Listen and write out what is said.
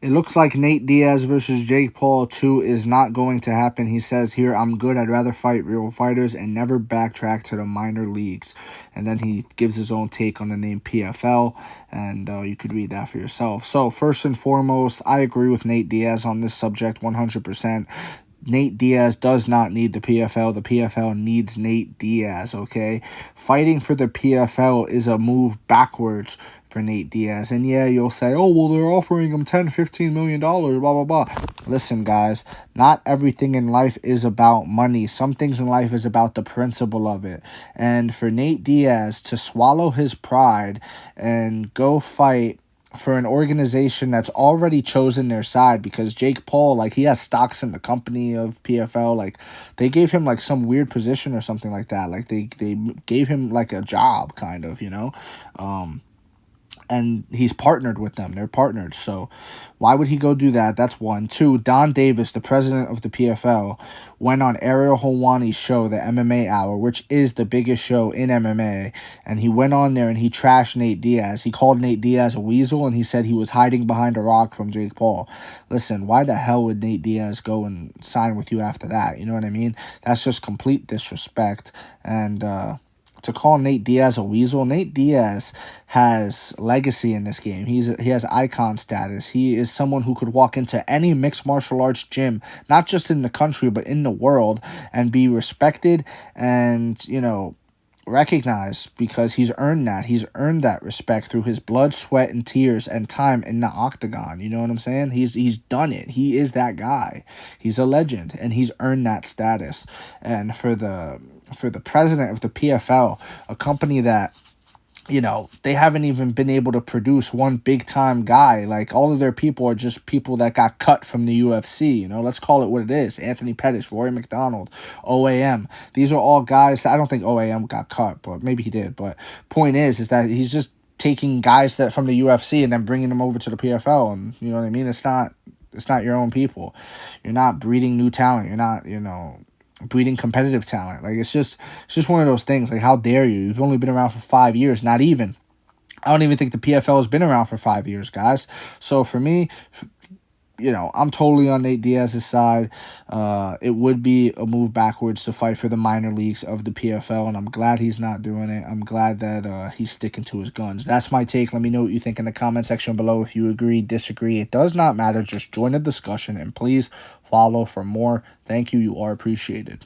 It looks like Nate Diaz versus Jake Paul 2 is not going to happen. He says here, I'm good. I'd rather fight real fighters and never backtrack to the minor leagues. And then he gives his own take on the name PFL, and you could read that for yourself. So first and foremost, I agree with Nate Diaz on this subject 100%. Nate Diaz does not need the PFL. The PFL needs Nate Diaz, okay? Fighting for the PFL is a move backwards for Nate Diaz. And yeah, you'll say, oh, well, they're offering him $10-15 million, blah, blah, blah. Listen, guys, not everything in life is about money. Some things in life is about the principle of it. And for Nate Diaz to swallow his pride and go fight for an organization that's already chosen their side, because Jake Paul, like, he has stocks in the company of PFL. Like, they gave him like some weird position or something like that. Like, they gave him like a job, kind of, and he's partnered with them. They're partnered. So why would he go do that? That's one. Two, Don Davis, the president of the PFL, went on Ariel Helwani's show, the MMA Hour, which is the biggest show in MMA. And he went on there and he trashed Nate Diaz. He called Nate Diaz a weasel, and he said he was hiding behind a rock from Jake Paul. Listen, why the hell would Nate Diaz go and sign with you after that? You know what I mean? That's just complete disrespect. And, to call Nate Diaz a weasel, Nate Diaz has legacy in this game. He has icon status. He is someone who could walk into any mixed martial arts gym, not just in the country, but in the world, and be respected and, recognized, because he's earned that. He's earned that respect through his blood, sweat, and tears and time in the octagon. You know what I'm saying? He's done it. He is that guy. He's a legend, and he's earned that status. And for the president of the PFL, a company that, they haven't even been able to produce one big-time guy. Like, all of their people are just people that got cut from the UFC, Let's call it what it is. Anthony Pettis, Rory McDonald, OAM. These are all guys that, I don't think OAM got cut, but maybe he did. But point is that he's just taking guys that from the UFC and then bringing them over to the PFL. And, you know what I mean? It's not your own people. You're not breeding new talent. You're not, breeding competitive talent. Like, it's just one of those things. Like, how dare you? You've only been around for 5 years. Not even. I don't even think the PFL has been around for 5 years, guys. So for me, I'm totally on Nate Diaz's side. It would be a move backwards to fight for the minor leagues of the PFL, and I'm glad he's not doing it. I'm glad that he's sticking to his guns. That's my take. Let me know what you think in the comment section below. If you agree, disagree, it does not matter. Just join the discussion, and please follow for more. Thank you. You are appreciated.